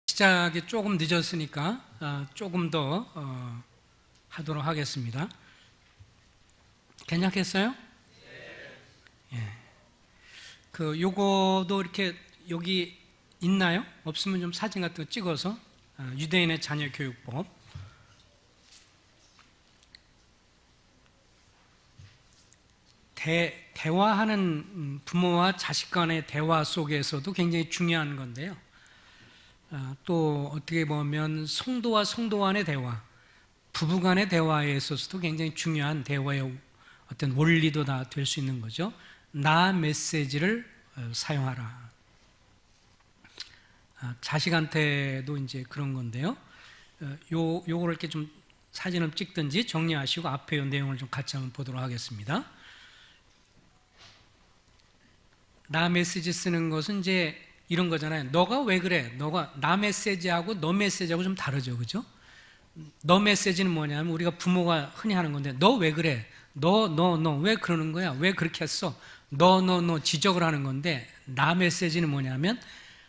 시작이 조금 늦었으니까 조금 더 하도록 하겠습니다. 괜찮겠어요? 예. 요거도 이렇게 여기 있나요? 없으면 좀 사진 같은 거 찍어서 유대인의 자녀 교육법. 대화하는 부모와 자식 간의 대화 속에서도 굉장히 중요한 건데요. 또 어떻게 보면 성도와 성도 간의 대화, 부부 간의 대화에 있어서도 굉장히 중요한 대화의 어떤 원리도 다 될 수 있는 거죠. 나 메시지를 사용하라. 자식한테도 이제 그런 건데요. 요거를 이렇게 좀 사진을 찍든지 정리하시고 앞에 내용을 좀 같이 한번 보도록 하겠습니다. 나 메시지 쓰는 것은 이제 이런 거잖아요. 너가 왜 그래? 너가 나 메시지하고 너 메시지하고 좀 다르죠, 그죠? 너 메시지는 뭐냐면 우리가 부모가 흔히 하는 건데 너 왜 그래? 너 왜 그러는 거야? 왜 그렇게 했어? 너 지적을 하는 건데 나 메시지는 뭐냐면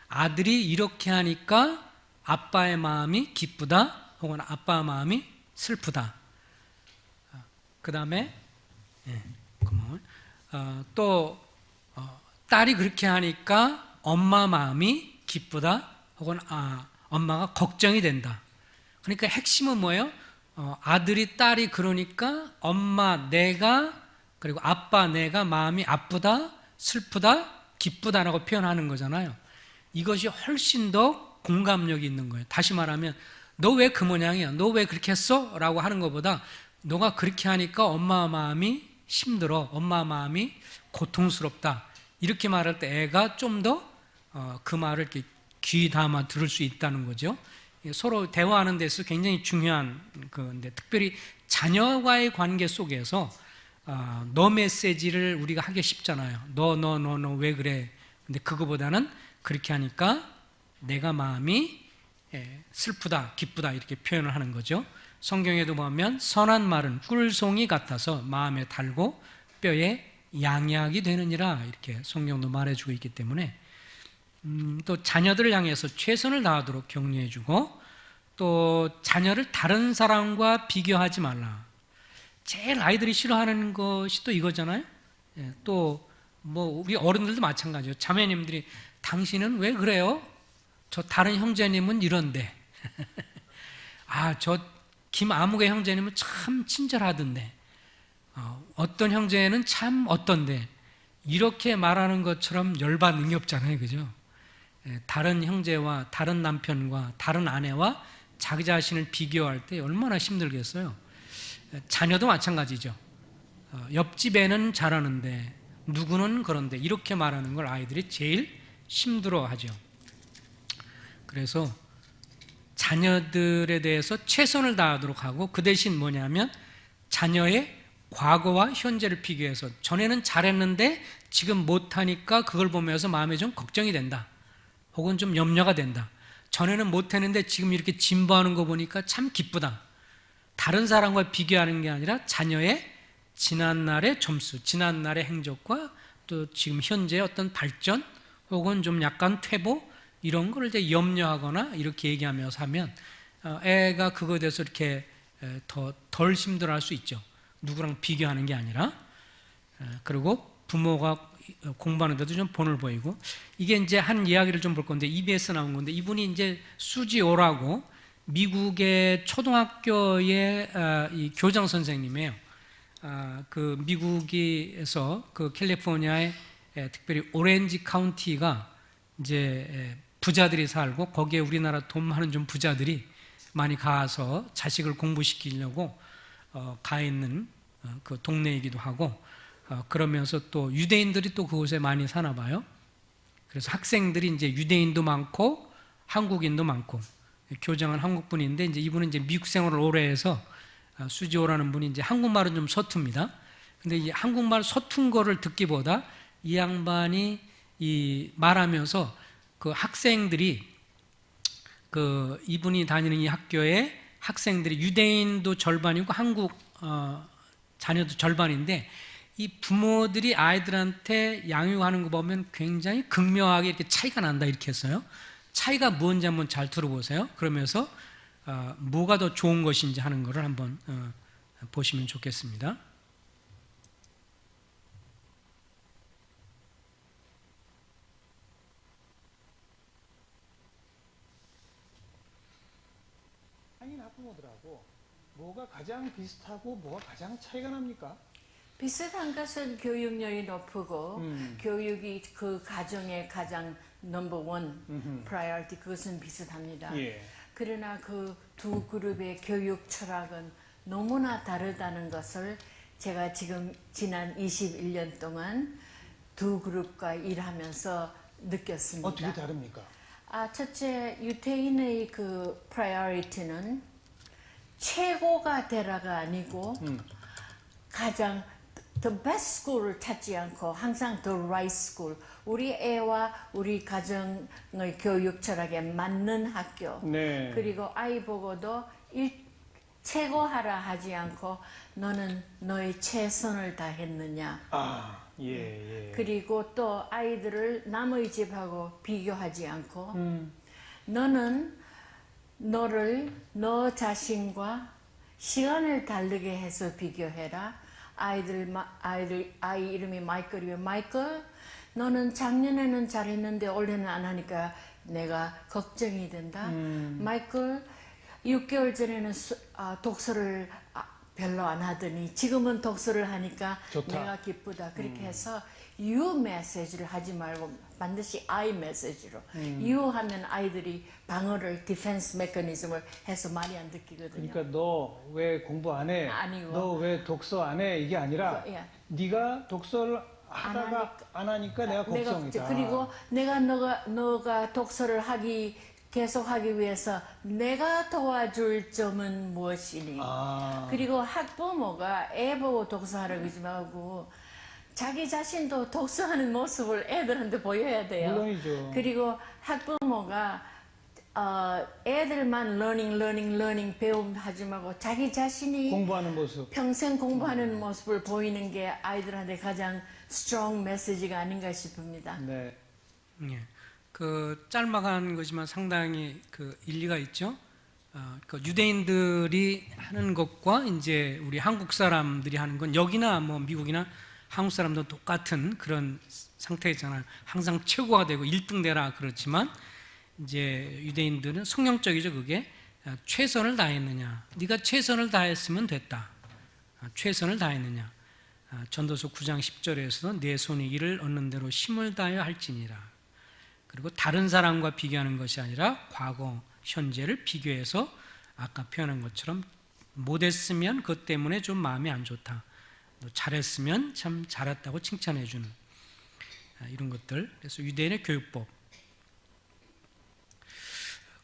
아들이 이렇게 하니까 아빠의 마음이 기쁘다 혹은 아빠의 마음이 슬프다. 그 다음에 또 딸이 그렇게 하니까 엄마 마음이 기쁘다 혹은 엄마가 걱정이 된다. 그러니까 핵심은 뭐예요? 아들이 딸이 그러니까 엄마 내가 그리고 아빠 내가 마음이 아프다 슬프다 기쁘다라고 표현하는 거잖아요. 이것이 훨씬 더 공감력이 있는 거예요. 다시 말하면 너 왜 그 모양이야? 너 왜 그렇게 했어? 라고 하는 것보다 너가 그렇게 하니까 엄마 마음이 힘들어, 엄마 마음이 고통스럽다, 이렇게 말할 때 애가 좀 더 그 말을 이렇게 귀 담아 들을 수 있다는 거죠. 서로 대화하는 데서 굉장히 중요한 건데, 특별히 자녀와의 관계 속에서 너 메시지를 우리가 하기 쉽잖아요. 너 왜 그래? 근데 그거보다는 그렇게 하니까 내가 마음이 슬프다, 기쁘다 이렇게 표현을 하는 거죠. 성경에도 보면 선한 말은 꿀송이 같아서 마음에 달고 뼈에 양약이 되느니라 이렇게 성경도 말해주고 있기 때문에 또 자녀들을 향해서 최선을 다하도록 격려해주고 또 자녀를 다른 사람과 비교하지 말라. 제일 아이들이 싫어하는 것이 또 이거잖아요. 또 뭐 우리 어른들도 마찬가지예요. 자매님들이 당신은 왜 그래요? 저 다른 형제님은 이런데 저 김아무개 형제님은 참 친절하던데 어떤 형제는 참 어떤데, 이렇게 말하는 것처럼 열받는 게 없잖아요, 그죠? 다른 형제와 다른 남편과 다른 아내와 자기 자신을 비교할 때 얼마나 힘들겠어요. 자녀도 마찬가지죠. 옆집에는 잘하는데 누구는 그런데, 이렇게 말하는 걸 아이들이 제일 힘들어하죠. 그래서 자녀들에 대해서 최선을 다하도록 하고, 그 대신 뭐냐면 자녀의 과거와 현재를 비교해서 전에는 잘했는데 지금 못하니까 그걸 보면서 마음에 좀 걱정이 된다 혹은 좀 염려가 된다. 전에는 못했는데 지금 이렇게 진보하는 거 보니까 참 기쁘다. 다른 사람과 비교하는 게 아니라 자녀의 지난날의 점수, 지난날의 행적과 또 지금 현재의 어떤 발전 혹은 좀 약간 퇴보, 이런 걸 이제 염려하거나 이렇게 얘기하면서 하면 애가 그거에 대해서 이렇게 덜 힘들어할 수 있죠. 누구랑 비교하는 게 아니라. 그리고 부모가 공부하는데도 좀 본을 보이고, 이게 이제 한 이야기를 좀 볼 건데 EBS 나온 건데, 이분이 이제 수지오라고 미국의 초등학교의 이 교장 선생님이에요. 그 미국에서 그 캘리포니아의 특별히 오렌지 카운티가 이제 부자들이 살고, 거기에 우리나라 돈 많은 좀 부자들이 많이 가서 자식을 공부시키려고 가 있는 그 동네이기도 하고, 그러면서 또 유대인들이 또 그곳에 많이 사나 봐요. 그래서 학생들이 이제 유대인도 많고 한국인도 많고, 교장은 한국분인데 이제 이분은 이제 미국 생활을 오래 해서 수지오라는 분이 이제 한국말은 좀 서툽니다. 근데 이 한국말 서툰 거를 듣기보다 이 양반이 이 말하면서 그 학생들이, 그 이분이 다니는 이 학교에 학생들이 유대인도 절반이고 한국 자녀도 절반인데, 이 부모들이 아이들한테 양육하는 거 보면 굉장히 극명하게 이렇게 차이가 난다 이렇게 했어요. 차이가 뭔지 한번 잘 들어보세요. 그러면서 뭐가 더 좋은 것인지 하는 것을 한번 보시면 좋겠습니다. 한인 학부모들하고 뭐가 가장 비슷하고 뭐가 가장 차이가 납니까? 비슷한 것은 교육열이 높고 교육이 그 가정의 가장 넘버원 프라이어티 그것은 비슷합니다. 예. 그러나 그 두 그룹의 교육 철학은 너무나 다르다는 것을 제가 지금 지난 21년 동안 두 그룹과 일하면서 느꼈습니다. 어떻게 다릅니까? 첫째, 유태인의 그 프라이어리티는 최고가 되라가 아니고 가장 the best school을 찾지 않고 항상 the right school, 우리 애와 우리 가정의 교육 철학에 맞는 학교. 네. 그리고 아이 보고도 최고하라 하지 않고 너는 너의 최선을 다했느냐. 예. 그리고 또 아이들을 남의 집하고 비교하지 않고 너는 너 자신과 시간을 다르게 해서 비교해라. 아이 이름이 마이클이면 마이클, 너는 작년에는 잘했는데 올해는 안 하니까 내가 걱정이 된다. 마이클, 6개월 전에는 독서를 별로 안 하더니 지금은 독서를 하니까 좋다. 내가 기쁘다. 그렇게 해서 you 메시지를 하지 말고 반드시 I 메시지로. you 하면 아이들이 방어를 디펜스 메커니즘을 해서 많이 안 느끼거든요. 그러니까 너 왜 공부 안 해? 아니고. 너 왜 독서 안 해? 이게 아니라 예. 네가 독서를 하다가 안 하니까 내가 걱정이다. 그리고 너가 독서를 계속 하기 위해서 내가 도와줄 점은 무엇이니? 그리고 학부모가 애 보고 독서하라고 하지 말고 자기 자신도 독서하는 모습을 애들한테 보여야 돼요. 물론이죠. 그리고 학부모가 애들만 learning 배움 하지 말고 자기 자신이 공부하는 모습. 평생 공부하는 모습을 보이는 게 아이들한테 가장 strong 메시지가 아닌가 싶습니다. 네. 예. 그 짤막한 거지만 상당히 그 일리가 있죠. 그 유대인들이 하는 것과 이제 우리 한국 사람들이 하는 건 여기나 뭐 미국이나 한국 사람도 똑같은 그런 상태잖아요. 항상 최고가 되고 1등 되라 그렇지만 이제 유대인들은 성경적이죠. 그게 최선을 다했느냐. 네가 최선을 다했으면 됐다. 최선을 다했느냐. 전도서 9장 10절에서도 내 손이 이를 얻는 대로 힘을 다하여 할지니라. 그리고 다른 사람과 비교하는 것이 아니라 과거, 현재를 비교해서 아까 표현한 것처럼 못했으면 그것 때문에 좀 마음이 안 좋다. 잘했으면 참 잘했다고 칭찬해 주는 이런 것들. 그래서 유대인의 교육법.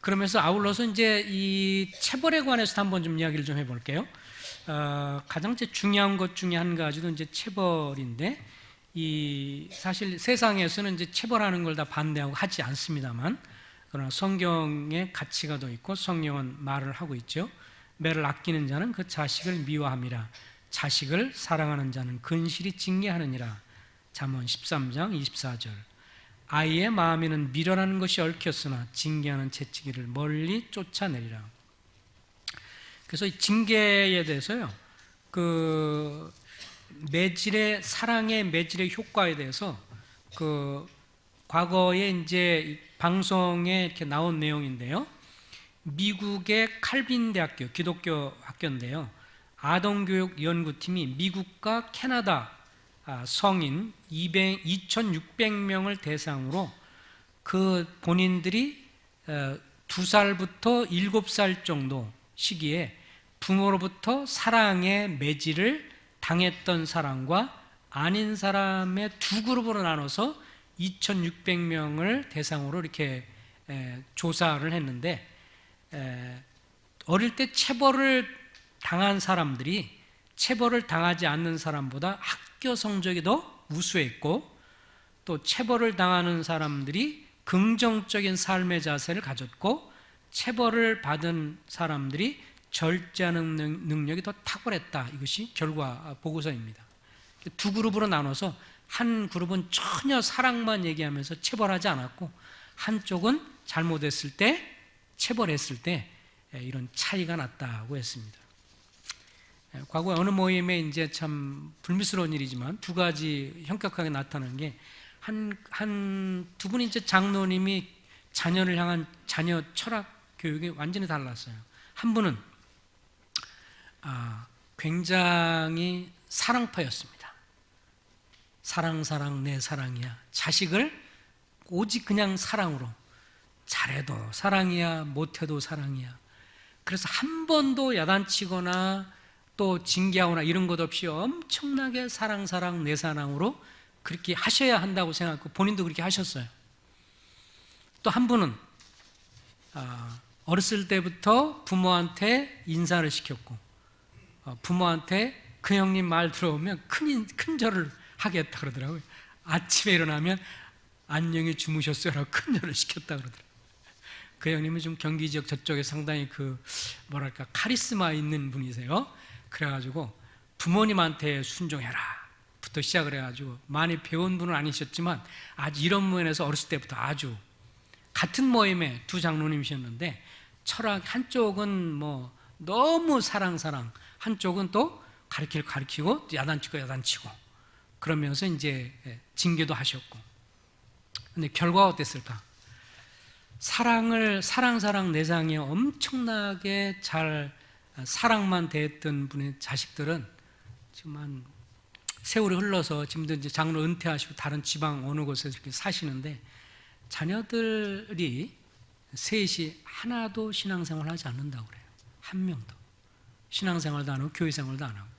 그러면서 아울러서 이제 이 체벌에 관해서 한번 좀 이야기를 좀 해볼게요. 가장 중요한 것 중에 한 가지도 이제 체벌인데, 사실 세상에서는 이제 체벌하는 걸 다 반대하고 하지 않습니다만, 그러나 성경에 가치가 더 있고 성경은 말을 하고 있죠. 매를 아끼는 자는 그 자식을 미워함이라. 자식을 사랑하는 자는 근실히 징계하느니라. 잠언 13장 24절. 아이의 마음에는 미련하는 것이 얽혔으나 징계하는 채찍이를 멀리 쫓아내리라. 그래서 이 징계에 대해서요, 그 사랑의 매질의 효과에 대해서 그 과거에 이제 방송에 이렇게 나온 내용인데요. 미국의 칼빈 대학교, 기독교 학교인데요. 아동교육 연구팀이 미국과 캐나다 성인 2,600명을 대상으로 그 본인들이 2살부터 7살 정도 시기에 부모로부터 사랑의 매질을 당했던 사람과 아닌 사람의 두 그룹으로 나눠서 2,600명을 대상으로 이렇게 조사를 했는데, 어릴 때 체벌을 당한 사람들이 체벌을 당하지 않는 사람보다 학교 성적이 더 우수했고, 또 체벌을 당하는 사람들이 긍정적인 삶의 자세를 가졌고, 체벌을 받은 사람들이 절제하는 능력이 더 탁월했다. 이것이 결과 보고서입니다. 두 그룹으로 나눠서 한 그룹은 전혀 사랑만 얘기하면서 체벌하지 않았고, 한쪽은 잘못했을 때, 체벌했을 때 이런 차이가 났다고 했습니다. 과거에 어느 모임에 이제 참 불미스러운 일이지만 두 가지 현격하게 나타나는 게 두 분이 이제 장로님이 자녀를 향한 자녀 철학 교육이 완전히 달랐어요. 한 분은 굉장히 사랑파였습니다. 사랑 내 사랑이야. 자식을 오직 그냥 사랑으로, 잘해도 사랑이야, 못해도 사랑이야. 그래서 한 번도 야단치거나 또 징계하거나 이런 것 없이 엄청나게 사랑 내 사랑으로 그렇게 하셔야 한다고 생각하고 본인도 그렇게 하셨어요. 또 한 분은 어렸을 때부터 부모한테 인사를 시켰고 부모한테 그 형님 말 들어오면 큰 절을 하겠다 그러더라고요. 아침에 일어나면 안녕히 주무셨어요라고 큰 절을 시켰다 그러더라고요. 그 형님은 좀 경기 지역 저쪽에 상당히 카리스마 있는 분이세요. 그래가지고 부모님한테 순종해라 부터 시작을 해가지고 많이 배운 분은 아니셨지만 아주 이런 면에서 어렸을 때부터 아주 같은 모임에 두 장로님이셨는데 철학 한쪽은 뭐 너무 사랑 한쪽은 또 가르치고 야단치고 그러면서 이제 징계도 하셨고 근데 결과가 어땠을까? 사랑 내상에 엄청나게 잘 사랑만 대했던 분의 자식들은 지금 한 세월이 흘러서 지금도 이제 장로 은퇴하시고 다른 지방 어느 곳에서 이렇게 사시는데 자녀들이 셋이 하나도 신앙생활 하지 않는다고 그래요. 한 명도. 신앙생활도 안 하고 교회생활도 안 하고.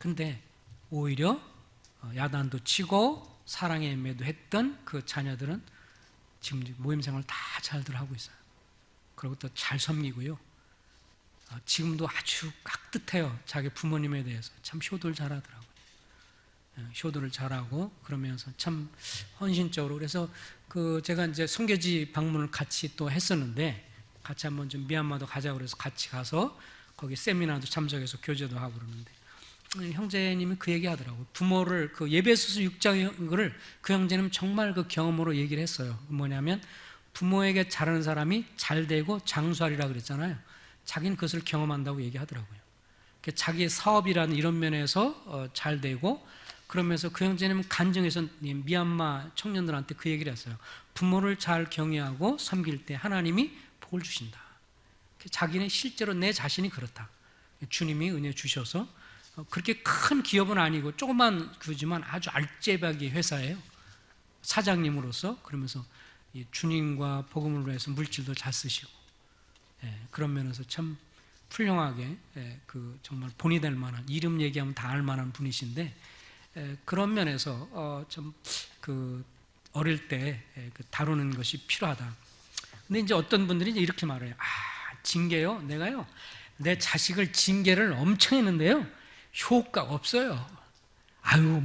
근데 오히려 야단도 치고 사랑에 애매도 했던 그 자녀들은 지금 모임생활 다 잘들 하고 있어요. 그리고 또 잘 섬기고요. 지금도 아주 깍듯해요. 자기 부모님에 대해서 참 효도를 잘하더라고요. 효도를 잘하고 그러면서 참 헌신적으로 그래서 제가 이제 송계지 방문을 같이 또 했었는데 같이 한번 좀 미얀마도 가자고 그래서 같이 가서 거기 세미나도 참석해서 교제도 하고 그러는데 형제님이 그 얘기 하더라고요. 부모를 예배소서 6장을 그 형제님 정말 그 경험으로 얘기를 했어요. 뭐냐면 부모에게 잘하는 사람이 잘 되고 장수하리라 그랬잖아요. 자기는 그것을 경험한다고 얘기하더라고요. 자기의 사업이라는 이런 면에서 잘 되고 그러면서 그 형제님은 간증해서 미얀마 청년들한테 그 얘기를 했어요. 부모를 잘 경외하고 섬길 때 하나님이 복을 주신다. 자기는 실제로 내 자신이 그렇다. 주님이 은혜 주셔서 그렇게 큰 기업은 아니고 조그만 그지만 아주 알짜배기 회사예요. 사장님으로서 그러면서 주님과 복음을 위해서 물질도 잘 쓰시고 그런 면에서 참 훌륭하게 정말 본이 될 만한 이름 얘기하면 다 알 만한 분이신데 그런 면에서 좀 어릴 때 다루는 것이 필요하다. 근데 이제 어떤 분들이 이제 이렇게 말해요. 징계요? 내가요 내 자식을 징계를 엄청 했는데요 효과가 없어요.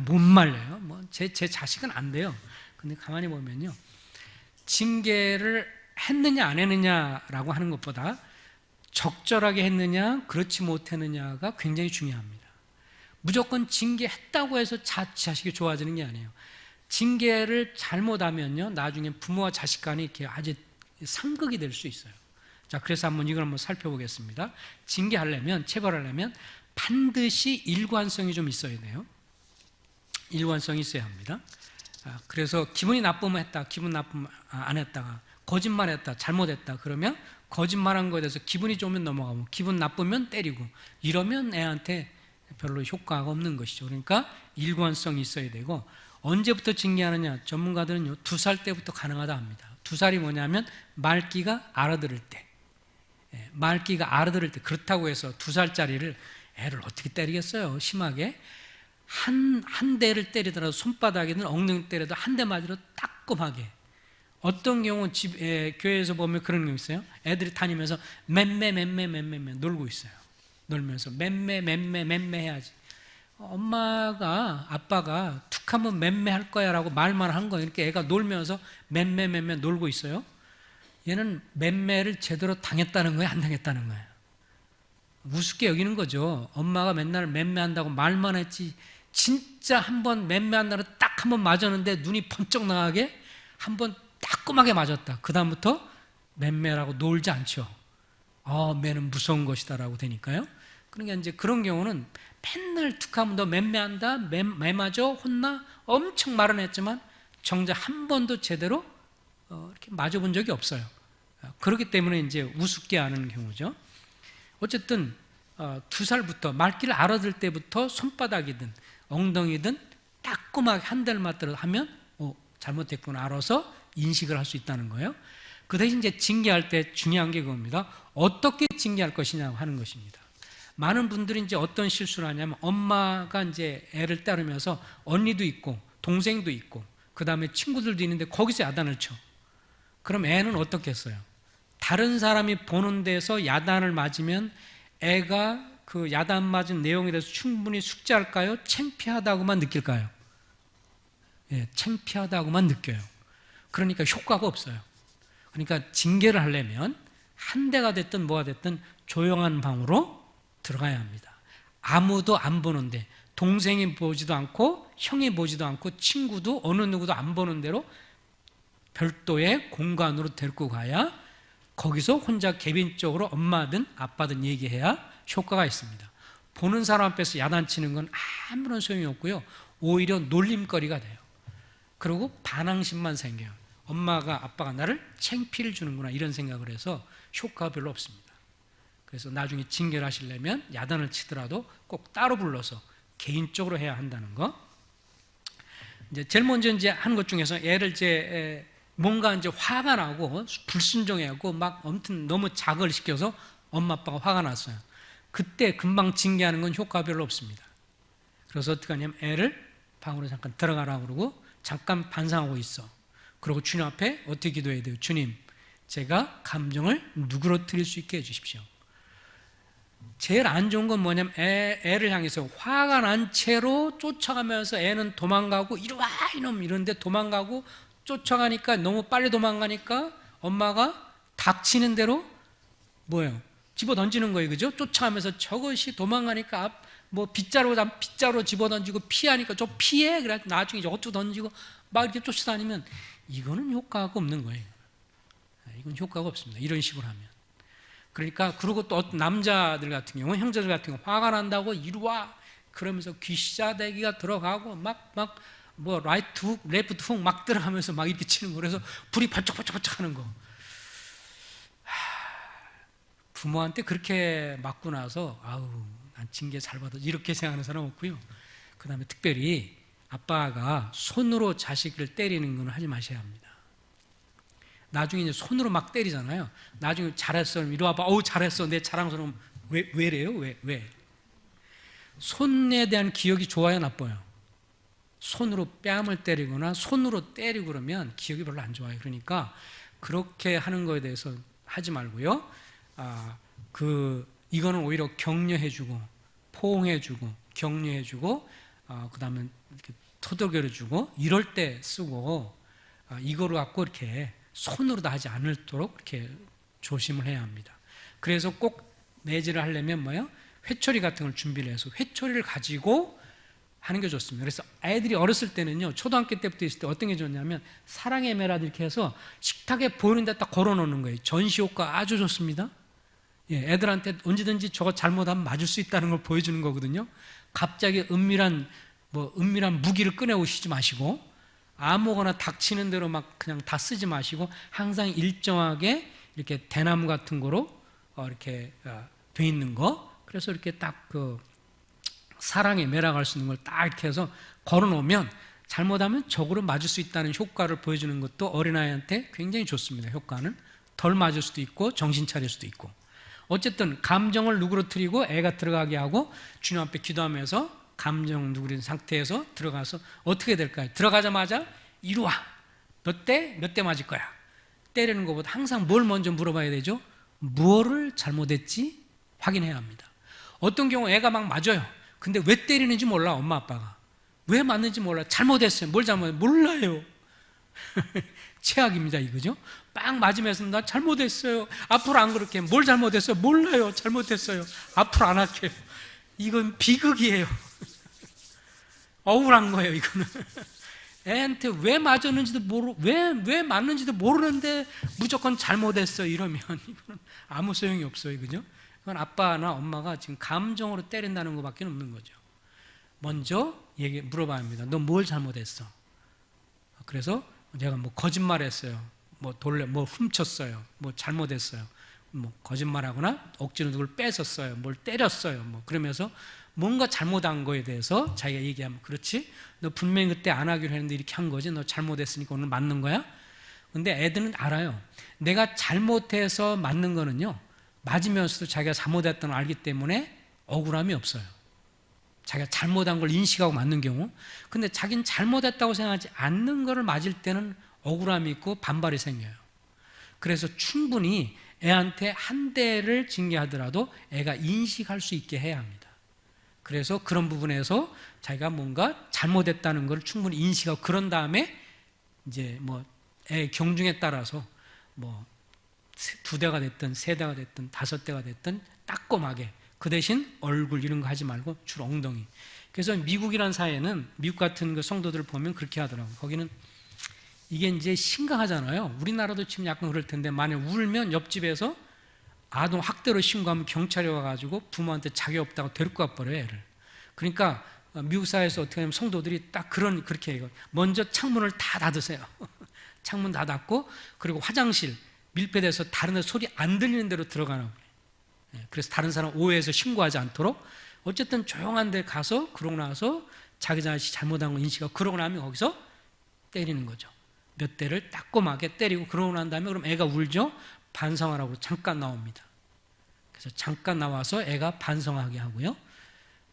못 말려요. 제 자식은 안 돼요. 근데 가만히 보면요 징계를 했느냐 안 했느냐라고 하는 것보다 적절하게 했느냐 그렇지 못했느냐가 굉장히 중요합니다. 무조건 징계했다고 해서 자식이 좋아지는 게 아니에요. 징계를 잘못하면요 나중에 부모와 자식 간이 이렇게 아주 상극이 될 수 있어요. 자, 그래서 이걸 한번 살펴보겠습니다. 징계하려면 체벌하려면 반드시 일관성이 좀 있어야 돼요. 일관성이 있어야 합니다. 그래서 기분이 나쁘면 했다, 기분 나쁘면 안 했다가 거짓말했다, 잘못했다 그러면 거짓말한 거에 대해서 기분이 좋으면 넘어가고 기분 나쁘면 때리고 이러면 애한테 별로 효과가 없는 것이죠. 그러니까 일관성이 있어야 되고 언제부터 징계하느냐 전문가들은요 2살 때부터 가능하다 합니다. 2살이 뭐냐면 말귀가 알아들을 때 말귀가 알아들을 때 그렇다고 해서 2살짜리를 애를 어떻게 때리겠어요? 심하게 한 대를 때리더라도 손바닥이든 엉덩이 때려도 한 대 맞으러 따끔하게. 어떤 경우는 교회에서 보면 그런 거 있어요. 애들이 다니면서 맴매 놀고 있어요. 놀면서 맴매 해야지. 엄마가 아빠가 툭 하면 맴매 할 거야 라고 말만 한 거예요. 이렇게 애가 놀면서 맴매 놀고 있어요. 얘는 맴매를 제대로 당했다는 거예요, 안 당했다는 거예요? 우습게 여기는 거죠. 엄마가 맨날 맴매한다고 말만 했지 진짜 한번 맴매한다고 딱 한 번 맞았는데 눈이 번쩍 나가게 한번 따끔하게 맞았다. 그 다음부터 맴매라고 놀지 않죠. 매는 무서운 것이다라고 되니까요. 그러니까 이제 그런 경우는 맨날 툭하면 너 맴매한다, 매 맞아, 혼나, 엄청 말은 했지만 정작 한 번도 제대로 이렇게 맞아본 적이 없어요. 그렇기 때문에 이제 우습게 하는 경우죠. 어쨌든 2살부터 말귀를 알아들 때부터 손바닥이든 엉덩이든 따끔하게 한 대를 맞더라도 하면 잘못됐구나 알아서 인식을 할 수 있다는 거예요. 그 대신 이제 징계할 때 중요한 게 그겁니다. 어떻게 징계할 것이냐 하는 것입니다. 많은 분들이 이제 어떤 실수를 하냐면 엄마가 이제 애를 따르면서 언니도 있고 동생도 있고 그 다음에 친구들도 있는데 거기서 야단을 쳐. 그럼 애는 어떻겠어요? 다른 사람이 보는 데서 야단을 맞으면 애가 그 야단 맞은 내용에 대해서 충분히 숙지할까요? 창피하다고만 느낄까요? 예, 창피하다고만 느껴요. 그러니까 효과가 없어요. 그러니까 징계를 하려면 한 대가 됐든 뭐가 됐든 조용한 방으로 들어가야 합니다. 아무도 안 보는데 동생이 보지도 않고 형이 보지도 않고 친구도 어느 누구도 안 보는 대로 별도의 공간으로 데리고 가야 거기서 혼자 개인적으로 엄마든 아빠든 얘기해야 효과가 있습니다. 보는 사람 앞에서 야단치는 건 아무런 소용이 없고요. 오히려 놀림거리가 돼요. 그리고 반항심만 생겨요. 엄마가 아빠가 나를 창피를 주는구나 이런 생각을 해서 효과가 별로 없습니다. 그래서 나중에 징계를 하시려면 야단을 치더라도 꼭 따로 불러서 개인적으로 해야 한다는 거. 이제 제일 먼저 이제 하는 것 중에서 애를 이제 뭔가 이제 화가 나고 불순종해하고 막 아무튼 너무 자극을 시켜서 엄마 아빠가 화가 났어요. 그때 금방 징계하는 건 효과가 별로 없습니다. 그래서 어떻게 하냐면 애를 방으로 잠깐 들어가라 그러고 잠깐 반성하고 있어. 그리고 주님 앞에 어떻게 기도해야 돼요? 주님, 제가 감정을 누그러뜨릴 수 있게 해주십시오. 제일 안 좋은 건 뭐냐면 애를 향해서 화가 난 채로 쫓아가면서 애는 도망가고 이리와 이놈 이런데 도망가고 쫓아가니까 너무 빨리 도망가니까 엄마가 닥치는 대로 뭐예요? 집어 던지는 거예요. 그죠? 쫓아가면서 저것이 도망가니까 뭐 빗자루 집어 던지고 피하니까 저 피해. 그래 나중에 저것도 던지고 막 이렇게 쫓아다니면 이거는 효과가 없는 거예요. 이건 효과가 없습니다. 이런 식으로 하면. 그러니까 그리고 또 어떤 남자들 같은 경우 형제들 같은 경우 화가 난다고 이리와 그러면서 귀싸대기가 들어가고 막 뭐 라이트 훅 레프트 훅 막 들어가면서 막 이렇게 치는 거. 그래서 불이 번쩍번쩍 하는 거. 부모한테 그렇게 맞고 나서 난 징계 잘 받아 이렇게 생각하는 사람 없고요. 그 다음에 특별히 아빠가 손으로 자식을 때리는 건 하지 마셔야 합니다. 나중에 이제 손으로 막 때리잖아요. 나중에 잘했어. 이리 와봐. 잘했어. 내 자랑스러움. 왜래요? 왜? 손에 대한 기억이 좋아요? 나빠요? 손으로 뺨을 때리거나 손으로 때리고 그러면 기억이 별로 안 좋아요. 그러니까 그렇게 하는 거에 대해서 하지 말고요. 이거는 오히려 격려해주고 포옹해주고 격려해주고 그 다음에 이렇게 토닥여주고 이럴 때 쓰고 이거로 갖고 이렇게 손으로 다 하지 않도록 이렇게 조심을 해야 합니다. 그래서 꼭 내지를 하려면 뭐예요? 회초리 같은 걸 준비를 해서 회초리를 가지고 하는 게 좋습니다. 그래서 아이들이 어렸을 때는요, 초등학교 때부터 있을 때 어떤 게 좋냐면 사랑의 매라도 이렇게 해서 식탁에 보이는 데 딱 걸어 놓는 거예요. 전시 효과 아주 좋습니다. 예, 애들한테 언제든지 저거 잘못하면 맞을 수 있다는 걸 보여주는 거거든요. 갑자기 은밀한 무기를 꺼내오시지 마시고 아무거나 닥치는 대로 막 그냥 다 쓰지 마시고 항상 일정하게 이렇게 대나무 같은 거로 이렇게 돼 있는 거. 그래서 이렇게 딱 사랑에 매락할 수 있는 걸 딱 이렇게 해서 걸어놓으면 잘못하면 적으로 맞을 수 있다는 효과를 보여주는 것도 어린아이한테 굉장히 좋습니다. 효과는 덜 맞을 수도 있고 정신 차릴 수도 있고. 어쨌든 감정을 누그러뜨리고 애가 들어가게 하고 주님 앞에 기도하면서 감정 누그러진 상태에서 들어가서 어떻게 될까요? 들어가자마자 이리 와. 몇 대 맞을 거야. 때리는 것보다 항상 뭘 먼저 물어봐야 되죠? 무엇을 잘못했지? 확인해야 합니다. 어떤 경우 애가 막 맞아요. 근데 왜 때리는지 몰라. 엄마 아빠가 왜 맞는지 몰라. 잘못했어요. 뭘 잘못했어요? 몰라요. 최악입니다 이거죠. 빵 맞으면서 나 잘못했어요. 앞으로 안 그렇게. 뭘 잘못했어요? 몰라요. 잘못했어요. 앞으로 안 할게요. 이건 비극이에요. 억울한 거예요 이거는. 애한테 왜 맞았는지도 왜 맞는지도 모르는데 무조건 잘못했어 이러면 이거는 아무 소용이 없어요. 그죠? 그건 아빠나 엄마가 지금 감정으로 때린다는 것밖에 없는 거죠. 먼저 물어봐야 합니다. 너 뭘 잘못했어? 그래서 제가 뭐 거짓말했어요. 뭐 훔쳤어요. 뭐 잘못했어요. 뭐 거짓말하거나 억지로 누굴 뺏었어요. 뭘 때렸어요. 뭐 그러면서 뭔가 잘못한 거에 대해서 자기가 얘기하면 그렇지? 너 분명히 그때 안 하기로 했는데 이렇게 한 거지? 너 잘못했으니까 오늘 맞는 거야? 근데 애들은 알아요. 내가 잘못해서 맞는 거는요, 맞으면서도 자기가 잘못했다는 걸 알기 때문에 억울함이 없어요. 자기가 잘못한 걸 인식하고 맞는 경우. 근데 자기는 잘못했다고 생각하지 않는 거를 맞을 때는 억울함이 있고 반발이 생겨요. 그래서 충분히 애한테 한 대를 징계하더라도 애가 인식할 수 있게 해야 합니다. 그래서 그런 부분에서 자기가 뭔가 잘못했다는 걸 충분히 인식하고 그런 다음에 이제 뭐 애 경중에 따라서 뭐 2대가 됐든 3대가 됐든 5대가 됐든 따끔하게 그 대신 얼굴 이런 거 하지 말고 주로 엉덩이. 그래서 미국이라는 사회는 미국 같은 그 성도들을 보면 그렇게 하더라고요. 거기는 이게 이제 심각하잖아요. 우리나라도 지금 약간 그럴 텐데 만약 울면 옆집에서 아동 학대로 신고하면 경찰이 와가지고 부모한테 자격 없다고 데리고 가버려요, 애를. 그러니까 미국 사회에서 어떻게 하냐면 성도들이 딱 그렇게 해요. 먼저 창문을 다 닫으세요. 창문 다 닫고 그리고 화장실 밀폐돼서 다른 데 소리 안 들리는 대로 들어가라고 그래요. 그래서 다른 사람 오해해서 신고하지 않도록 어쨌든 조용한 데 가서 그러고 나서 자기 자신이 잘못한 거 인식하고 그러고 나면 거기서 때리는 거죠. 몇 대를 따끔하게 때리고 그러고 난 다음에 그럼 애가 울죠? 반성하라고 잠깐 나옵니다. 그래서 잠깐 나와서 애가 반성하게 하고요.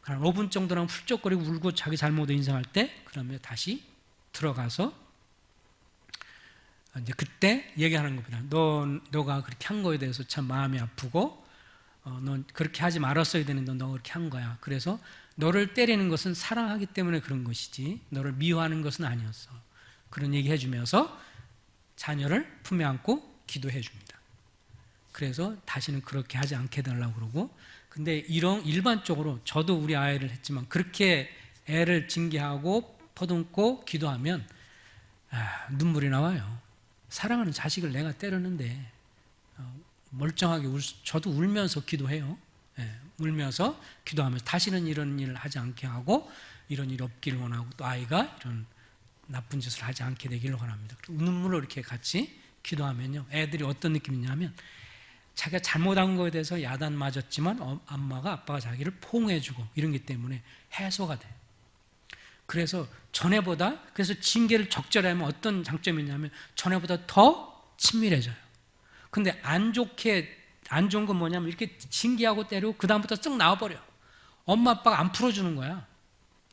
한 5분 정도는 훌쩍거리고 울고 자기 잘못을 인정할 때 그러면 다시 들어가서 이제 그때 얘기하는 겁니다. 너가 그렇게 한 거에 대해서 참 마음이 아프고 넌 그렇게 하지 말았어야 되는데 너 그렇게 한 거야. 그래서 너를 때리는 것은 사랑하기 때문에 그런 것이지 너를 미워하는 것은 아니었어. 그런 얘기 해주면서 자녀를 품에 안고 기도해 줍니다. 그래서 다시는 그렇게 하지 않게 해달라고 그러고 근데 이런 일반적으로 저도 우리 아이를 했지만 그렇게 애를 징계하고 퍼듬고 기도하면 눈물이 나와요. 사랑하는 자식을 내가 때렸는데 멀쩡하게 저도 울면서 기도해요. 울면서 기도하면서 다시는 이런 일을 하지 않게 하고 이런 일이 없기를 원하고 또 아이가 이런 나쁜 짓을 하지 않게 되기를 원합니다. 눈물로 이렇게 같이 기도하면요. 애들이 어떤 느낌이냐면 자기가 잘못한 거에 대해서 야단 맞았지만 엄마가 아빠가 자기를 포옹해주고 이런 게 때문에 해소가 돼요. 그래서 전에보다 그래서 징계를 적절히 하면 어떤 장점이 있냐면 전에보다 더 친밀해져요. 근데 안 좋은 건 뭐냐면 이렇게 징계하고 때리고 그 다음부터 쓱 나와버려. 엄마 아빠가 안 풀어주는 거야.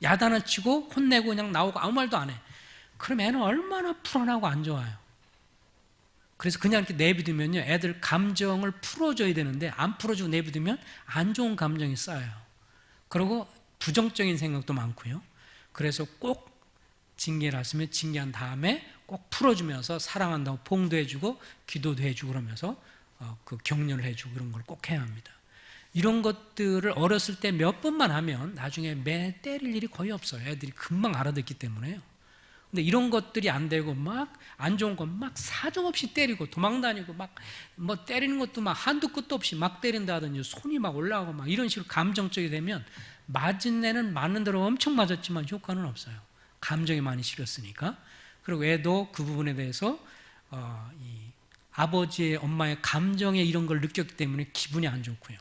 야단을 치고 혼내고 그냥 나오고 아무 말도 안 해. 그럼 애는 얼마나 불안하고 안 좋아요. 그래서 그냥 이렇게 내비두면요 애들 감정을 풀어줘야 되는데 안 풀어주고 내비두면 안 좋은 감정이 쌓여요. 그리고 부정적인 생각도 많고요. 그래서 꼭 징계를 하시면 징계한 다음에 꼭 풀어주면서 사랑한다고 포옹도 해주고 기도도 해주고 그러면서 그 격려를 해주고 그런 걸 꼭 해야 합니다. 이런 것들을 어렸을 때 몇 번만 하면 나중에 매 때릴 일이 거의 없어요. 애들이 금방 알아듣기 때문에요. 근데 이런 것들이 안 되고 막 안 좋은 거 막 사정없이 때리고 도망다니고 막 뭐 때리는 것도 막 한두 끝도 없이 막 때린다든지 손이 막 올라가고 막 이런 식으로 감정적이 되면 맞은 애는 맞는 대로 엄청 맞았지만 효과는 없어요. 감정이 많이 실었으니까. 그리고 애도 그 부분에 대해서 이 아버지의 엄마의 감정에 이런 걸 느꼈기 때문에 기분이 안 좋고요.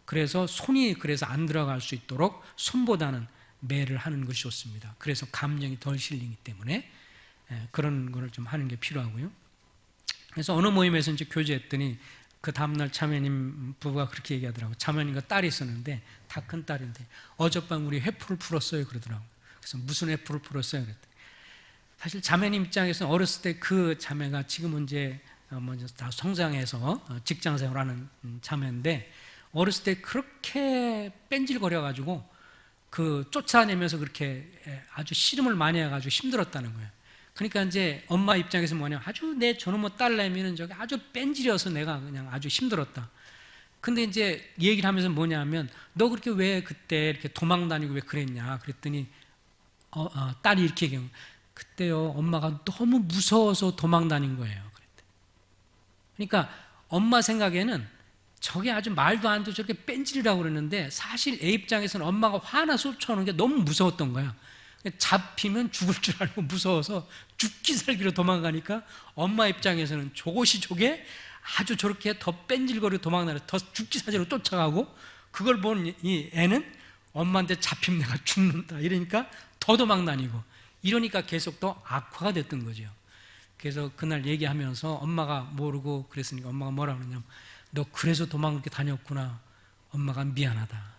그래서 손이 그래서 안 들어갈 수 있도록 손보다는 매를 하는 것이 좋습니다. 그래서 감정이 덜 실리기 때문에 그런 거를 좀 하는 게 필요하고요. 그래서 어느 모임에서 이제 교제했더니 그 다음날 자매님 부부가 그렇게 얘기하더라고요. 자매님과 딸이 있었는데 다 큰 딸인데 어젯밤 우리 회포를 풀었어요 그러더라고요. 그래서 무슨 회포를 풀었어요 그랬더니 사실 자매님 입장에서는 어렸을 때 그 자매가 지금은 이제 먼저 다 성장해서 직장생활하는 자매인데 어렸을 때 그렇게 뺀질거려가지고 그 쫓아내면서 그렇게 아주 씨름을 많이 해가지고 힘들었다는 거예요. 그러니까 이제 엄마 입장에서 뭐냐면 아주 내 저놈의 딸내미는 저기 아주 뺀질이어서 내가 그냥 아주 힘들었다. 근데 이제 얘기를 하면서 뭐냐면 너 그렇게 왜 그때 이렇게 도망다니고 왜 그랬냐 그랬더니 딸이 이렇게 얘기해요. 그때요, 엄마가 너무 무서워서 도망 다닌 거예요. 그랬대. 그러니까 엄마 생각에는 저게 아주 말도 안 되고 저렇게 뺀질이라고 그러는데 사실 애 입장에서는 엄마가 화나 쫓아오는 게 너무 무서웠던 거야. 잡히면 죽을 줄 알고 무서워서 죽기 살기로 도망가니까 엄마 입장에서는 저게 아주 저렇게 더 뺀질거리고 도망가서 더 죽기 살기로 쫓아가고, 그걸 본 이 애는 엄마한테 잡히면 내가 죽는다 이러니까 더 도망 다니고, 이러니까 계속 더 악화가 됐던 거죠. 그래서 그날 얘기하면서 엄마가 모르고 그랬으니까 엄마가 뭐라 그러냐면, 너 그래서 도망 그렇게 다녔구나. 엄마가 미안하다.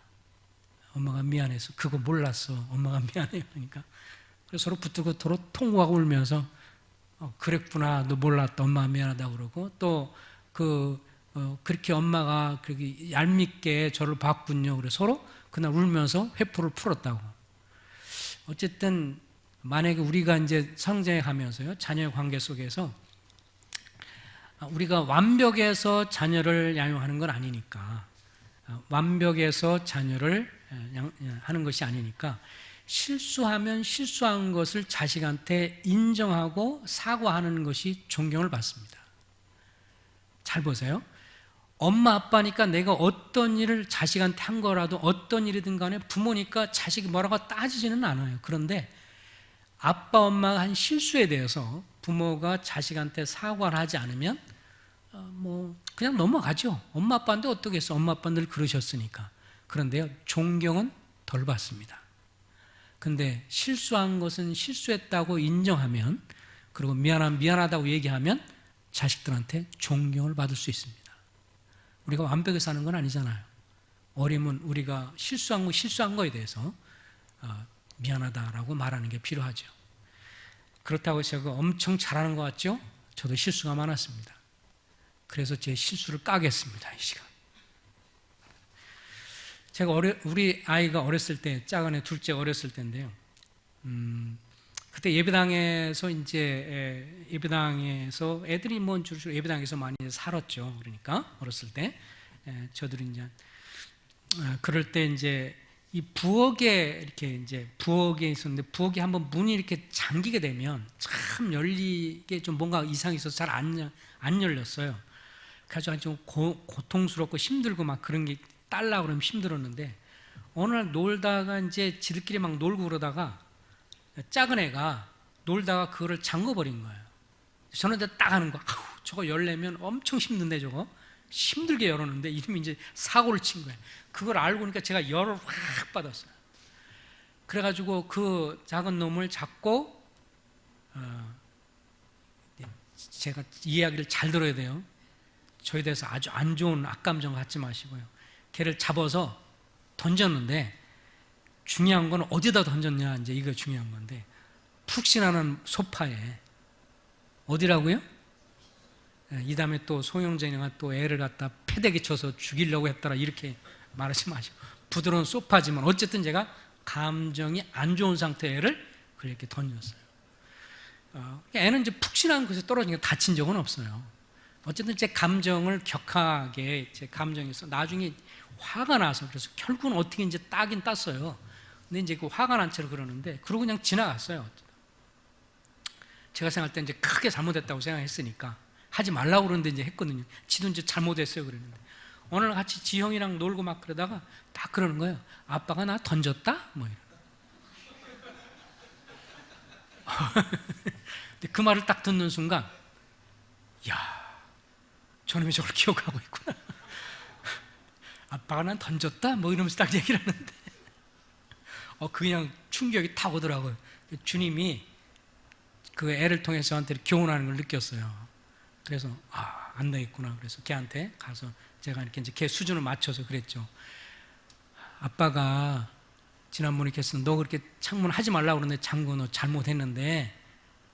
엄마가 미안해서 그거 몰랐어. 엄마가 미안해요. 그러니까 그래서 서로 붙들고 서로 통곡하고 울면서 그랬구나. 너 몰랐다. 엄마가 미안하다고 그러고, 또 그렇게 엄마가 그렇게 얄밉게 저를 봤군요. 그래서 서로 그날 울면서 회포를 풀었다고. 어쨌든 만약에 우리가 이제 성장해 가면서요, 자녀의 관계 속에서 우리가 완벽해서 자녀를 양육하는 건 아니니까, 완벽해서 자녀를 하는 것이 아니니까, 실수하면 실수한 것을 자식한테 인정하고 사과하는 것이 존경을 받습니다. 잘 보세요. 엄마 아빠니까 내가 어떤 일을 자식한테 한 거라도, 어떤 일이든 간에 부모니까 자식이 뭐라고 따지지는 않아요. 그런데 아빠 엄마가 한 실수에 대해서 부모가 자식한테 사과를 하지 않으면 그냥 넘어가죠. 엄마 아빠인데 어떻겠어. 엄마 아빠 늘 그러셨으니까. 그런데요, 존경은 덜 받습니다. 근데 실수한 것은 실수했다고 인정하면, 그리고 미안하다고 얘기하면 자식들한테 존경을 받을 수 있습니다. 우리가 완벽해서 하는 건 아니잖아요. 어리면 우리가 실수한 거에 대해서 미안하다라고 말하는 게 필요하죠. 그렇다고 제가 엄청 잘하는 것 같죠? 저도 실수가 많았습니다. 그래서 제 실수를 까겠습니다, 이 시간. 제가 우리 아이가 어렸을 때, 작은 애 둘째 어렸을 때인데요. 그때 예배당에서 예배당에서 애들이 주로 예배당에서 많이 살았죠. 그러니까 어렸을 때 저들이 이제 그럴 때 이제 이 부엌에 부엌에 있었는데, 부엌에 한번 문이 이렇게 잠기게 되면 참 열리게 좀 뭔가 이상이 있어서 잘 안 열렸어요. 그래서 좀 고통스럽고 힘들고 막 그런 게 딸라고 그러면 힘들었는데, 어느 날 놀다가 이제 지들끼리 막 놀고 그러다가 작은 애가 놀다가 그거를 잠궈버린 거예요. 저는 이제 딱 하는 거, 저거 열려면 엄청 힘든데, 저거 힘들게 열었는데 이름이 이제 사고를 친 거예요. 그걸 알고 보니까 제가 열을 확 받았어요. 그래가지고 그 작은 놈을 잡고, 제가 이야기를 잘 들어야 돼요. 저에 대해서 아주 안 좋은 악감정 갖지 마시고요. 걔를 잡아서 던졌는데, 중요한 건 어디다 던졌냐, 이제 이거 중요한 건데, 푹신하는 소파에. 어디라고요? 이 다음에 또 소영정이가 또 애를 갖다 패대기 쳐서 죽이려고 했더라, 이렇게 말하지 마시고, 부드러운 소파지만 어쨌든 제가 감정이 안 좋은 상태의 애를 그렇게 던졌어요. 애는 이제 푹신한 곳에 떨어지니까 다친 적은 없어요. 어쨌든 제 감정을 격하게, 제 감정에서 나중에 화가 나서, 그래서 결국은 어떻게 이제 따긴 땄어요. 근데 이제 그 화가 난 채로 그러는데, 그러고 그냥 지나갔어요. 제가 생각할 때 이제 크게 잘못했다고 생각했으니까 하지 말라고 그러는데 이제 했거든요. 지도 이제 잘못했어요 그랬는데, 어느 날 같이 지형이랑 놀고 막 그러다가 딱 그러는 거예요. 아빠가 나 던졌다? 뭐 이런. 근데 그 말을 딱 듣는 순간, 야, 저놈이 저걸 기억하고 있구나. 아빠가 난 던졌다? 뭐 이러면서 딱 얘기를 하는데, 그냥 충격이 탁 오더라고요. 주님이 그 애를 통해서 저한테 교훈하는 걸 느꼈어요. 그래서 안 되겠구나. 그래서 걔한테 가서 제가 이렇게 이제 걔 수준을 맞춰서 그랬죠. 아빠가 지난번에 걔서 너 그렇게 창문 하지 말라고 그러는데 잠궈, 너 잘못했는데,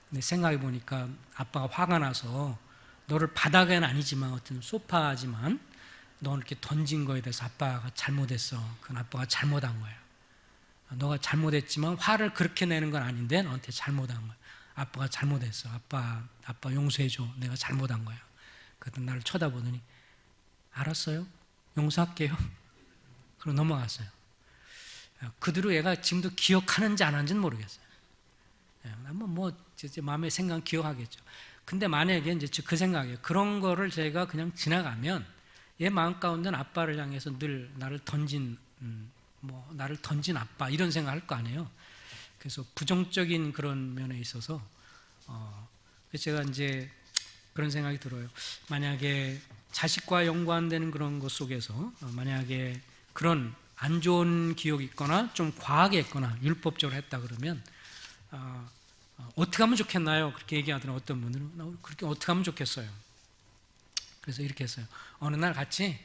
근데 생각해 보니까 아빠가 화가 나서 너를 바닥에는 아니지만 어떤 소파지만 너 이렇게 던진 거에 대해서 아빠가 잘못했어. 그건 아빠가 잘못한 거야. 너가 잘못했지만 화를 그렇게 내는 건 아닌데 너한테 잘못한 거야. 아빠가 잘못했어. 아빠 용서해줘. 내가 잘못한 거야. 그랬더니 나를 쳐다보더니, 알았어요. 용서할게요. 그러고 넘어갔어요. 그 뒤로 얘가 지금도 기억하는지 안 하는지는 모르겠어요. 한번 뭐 제 마음의 생각 기억하겠죠. 근데 만약에 이제 그 생각이에요. 그런 거를 제가 그냥 지나가면 얘 마음 가운데는 아빠를 향해서 늘 나를 던진 나를 던진 아빠 이런 생각할 거 아니에요. 그래서 부정적인 그런 면에 있어서 그래서 제가 이제 그런 생각이 들어요. 만약에 자식과 연관되는 그런 것 속에서 만약에 그런 안 좋은 기억이 있거나 좀 과하게 했거나 율법적으로 했다 그러면 어떻게 하면 좋겠나요? 그렇게 얘기하더라고요. 어떤 분들은 그렇게 어떻게 하면 좋겠어요? 그래서 이렇게 했어요. 어느 날 같이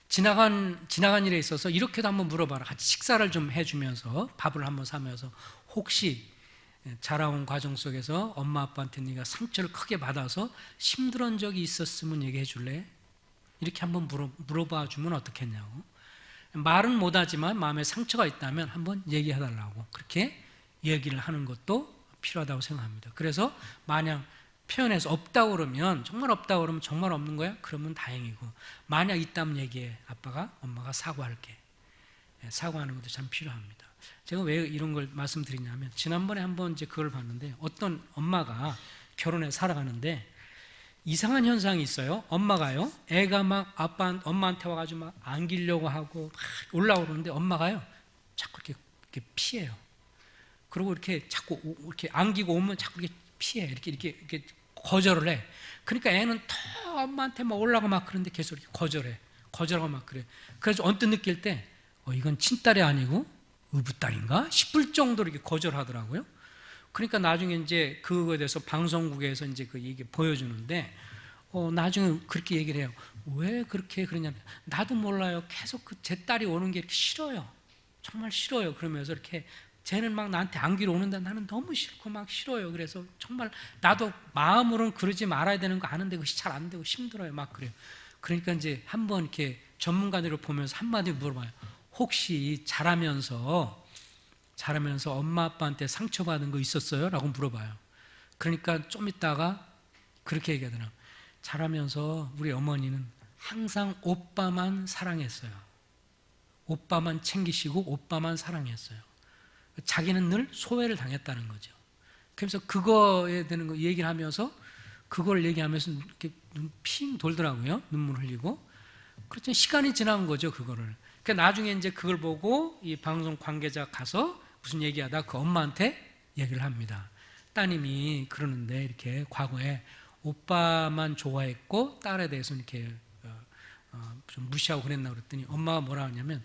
지나간 일에 있어서 이렇게도 한번 물어봐라. 같이 식사를 좀 해주면서 밥을 한번 사면서 혹시 자라온 과정 속에서 엄마 아빠한테 네가 상처를 크게 받아서 힘들은 적이 있었으면 얘기해 줄래? 이렇게 한번 물어봐 주면 어떻겠냐고. 말은 못하지만 마음에 상처가 있다면 한번 얘기해 달라고 그렇게 얘기를 하는 것도 필요하다고 생각합니다. 그래서 만약 표현해서 없다고 그러면 정말 없다고 그러면 정말 없는 거야? 그러면 다행이고 만약 있다면 얘기해. 아빠가 엄마가 사과할게. 사과하는 것도 참 필요합니다. 제가 왜 이런 걸 말씀드리냐면 지난번에 한번 이제 그걸 봤는데 어떤 엄마가 결혼해 살아가는데 이상한 현상이 있어요. 엄마가요, 애가 막 엄마한테 와가지고 막 안기려고 하고 막 올라오는데 엄마가요, 자꾸 이렇게 피해요. 그리고 이렇게 자꾸 이렇게 안기고 오면 자꾸 이렇게 피해. 이렇게 거절을 해. 그러니까 애는 더 엄마한테 막 올라가 막 그런데 계속 이렇게 거절하고 막 그래. 그래서 언뜻 느낄 때, 이건 친딸이 아니고 의붓딸인가 싶을 정도로 이렇게 거절하더라고요. 그러니까 나중에 이제 그거에 대해서 방송국에서 이제 그 얘기 보여주는데, 나중에 그렇게 얘기를 해요. 왜 그렇게 그러냐면, 나도 몰라요. 계속 제 딸이 오는 게 이렇게 싫어요. 정말 싫어요. 그러면서 이렇게 쟤는 막 나한테 안기러 오는데 나는 너무 싫고 막 싫어요. 그래서 정말 나도 마음으로는 그러지 말아야 되는 거 아는데 그것이 잘 안 되고 힘들어요. 막 그래요. 그러니까 이제 한번 이렇게 전문가들을 보면서 한마디 물어봐요. 혹시 자라면서 엄마 아빠한테 상처받은 거 있었어요? 라고 물어봐요. 그러니까 좀 있다가 그렇게 얘기하더라고요. 자라면서 우리 어머니는 항상 오빠만 사랑했어요. 오빠만 챙기시고 오빠만 사랑했어요. 자기는 늘 소외를 당했다는 거죠. 그래서 그거에 대한 거 얘기를 하면서 그걸 얘기하면서 이렇게 눈 핑 돌더라고요. 눈물 흘리고. 그렇죠. 시간이 지난 거죠, 그거를. 그러니까 나중에 이제 그걸 보고 이 방송 관계자 가서 무슨 얘기하다 그 엄마한테 얘기를 합니다. 따님이 그러는데 이렇게 과거에 오빠만 좋아했고 딸에 대해서 이렇게 좀 무시하고 그랬나 그랬더니 엄마가 뭐라 하냐면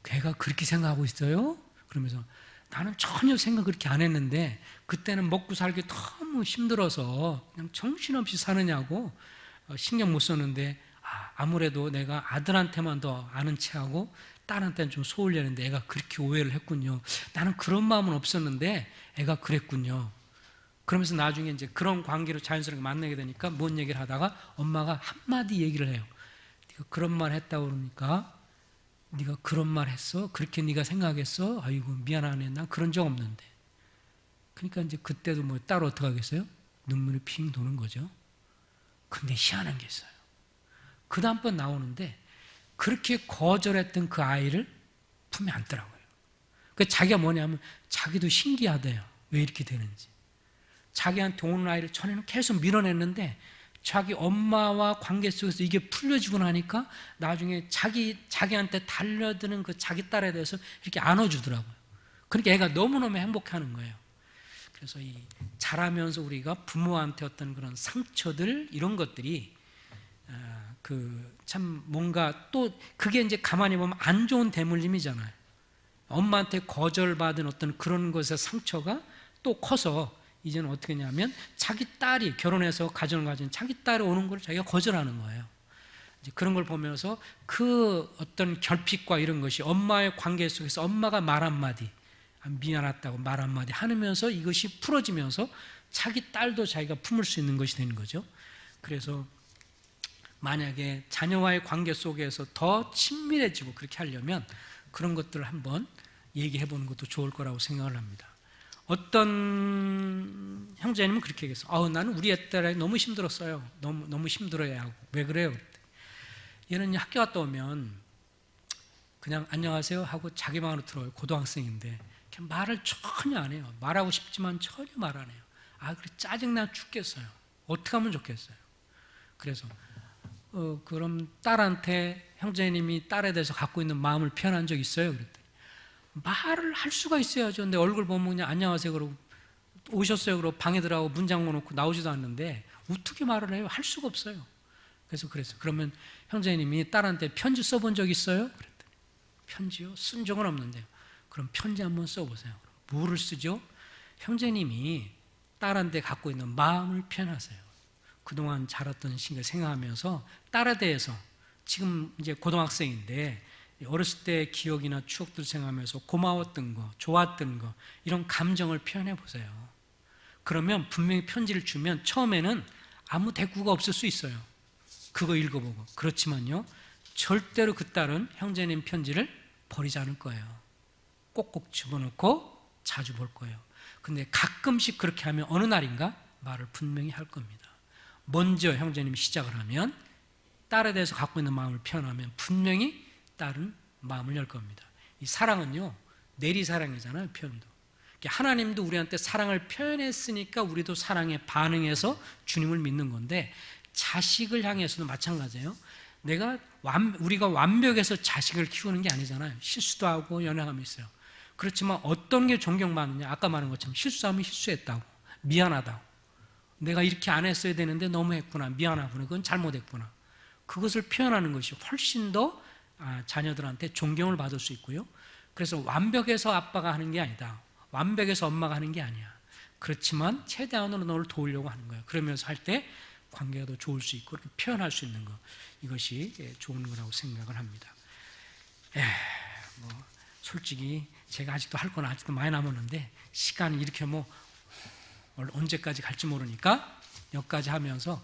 걔가 그렇게 생각하고 있어요? 그러면서 나는 전혀 생각 그렇게 안 했는데 그때는 먹고 살기 너무 힘들어서 그냥 정신없이 사느냐고 신경 못 썼는데 아무래도 내가 아들한테만 더 아는 체하고 딸한테는 좀 소홀했는데 애가 그렇게 오해를 했군요. 나는 그런 마음은 없었는데 애가 그랬군요. 그러면서 나중에 이제 그런 관계로 자연스럽게 만나게 되니까 뭔 얘기를 하다가 엄마가 한마디 얘기를 해요. 네가 그런 말 했다고 그러니까 네가 그런 말 했어? 그렇게 네가 생각했어? 아이고 미안하네. 난 그런 적 없는데. 그러니까 이제 그때도 뭐 딸 어떻게 하겠어요? 눈물이 핑 도는 거죠. 근데 희한한 게 있어요. 그 다음번 나오는데 그렇게 거절했던 그 아이를 품에 안더라고요. 그 자기가 뭐냐면 자기도 신기하대요. 왜 이렇게 되는지. 자기한테 오는 아이를 전에는 계속 밀어냈는데 자기 엄마와 관계 속에서 이게 풀려지고 나니까 나중에 자기한테 달려드는 그 자기 딸에 대해서 이렇게 안아주더라고요. 그러니까 애가 너무너무 행복해하는 거예요. 그래서 이 자라면서 우리가 부모한테 어떤 그런 상처들 이런 것들이 참 뭔가 또 그게 이제 가만히 보면 안 좋은 대물림이잖아요. 엄마한테 거절받은 어떤 그런 것의 상처가 또 커서 이제는 어떻게 하냐면 자기 딸이 결혼해서 가정을 가진 자기 딸이 오는 걸 자기가 거절하는 거예요. 이제 그런 걸 보면서 그 어떤 결핍과 이런 것이 엄마의 관계 속에서 엄마가 말 한마디 미안하다고 말 한마디 하면서 이것이 풀어지면서 자기 딸도 자기가 품을 수 있는 것이 되는 거죠. 그래서 만약에 자녀와의 관계 속에서 더 친밀해지고 그렇게 하려면 그런 것들을 한번 얘기해 보는 것도 좋을 거라고 생각을 합니다. 어떤 형제님은 그렇게 얘기했어요. 나는 우리 애딸이 너무 힘들었어요. 너무 힘들어야 하고. 왜 그래요? 얘는 학교 갔다 오면 그냥 안녕하세요 하고 자기 방으로 들어와요. 고등학생인데 말을 전혀 안 해요. 말하고 싶지만 전혀 말 안 해요. 그래 짜증나 죽겠어요. 어떻게 하면 좋겠어요. 그래서 그럼 딸한테 형제님이 딸에 대해서 갖고 있는 마음을 표현한 적 있어요? 그랬더니 말을 할 수가 있어야죠. 근데 얼굴 보면 그냥 안녕하세요 그러고 오셨어요 그러고 방에 들어가고 문 잠궈 놓고 나오지도 않는데 어떻게 말을 해요? 할 수가 없어요. 그래서 그러면 형제님이 딸한테 편지 써본 적 있어요? 그랬더니 편지요? 쓴 적은 없는데요. 그럼 편지 한번 써보세요. 뭐를 쓰죠? 형제님이 딸한테 갖고 있는 마음을 표현하세요. 그동안 자랐던 신을 생각하면서 딸에 대해서 지금 이제 고등학생인데 어렸을 때 기억이나 추억들 생각하면서 고마웠던 거, 좋았던 거 이런 감정을 표현해 보세요. 그러면 분명히 편지를 주면 처음에는 아무 대꾸가 없을 수 있어요. 그거 읽어보고. 그렇지만요, 절대로 그 딸은 형제님 편지를 버리지 않을 거예요. 꼭꼭 집어넣고 자주 볼 거예요. 근데 가끔씩 그렇게 하면 어느 날인가 말을 분명히 할 겁니다. 먼저 형제님이 시작을 하면 딸에 대해서 갖고 있는 마음을 표현하면 분명히 딸은 마음을 열 겁니다. 이 사랑은요, 내리사랑이잖아요, 표현도. 하나님도 우리한테 사랑을 표현했으니까 우리도 사랑에 반응해서 주님을 믿는 건데 자식을 향해서도 마찬가지예요. 우리가 완벽해서 자식을 키우는 게 아니잖아요. 실수도 하고 연약함이 있어요. 그렇지만 어떤 게 존경받느냐, 아까 말한 것처럼 실수하면 실수했다고, 미안하다고, 내가 이렇게 안 했어야 되는데 너무 했구나, 미안하구나, 그건 잘못했구나, 그것을 표현하는 것이 훨씬 더 자녀들한테 존경을 받을 수 있고요. 그래서 완벽해서 아빠가 하는 게 아니다, 완벽해서 엄마가 하는 게 아니야. 그렇지만 최대한으로 너를 도우려고 하는 거예요. 그러면서 할 때 관계가 더 좋을 수 있고 이렇게 표현할 수 있는 것, 이것이 좋은 거라고 생각을 합니다. 솔직히 제가 아직도 할 건 아직도 많이 남았는데 시간이 이렇게 언제까지 갈지 모르니까 여기까지 하면서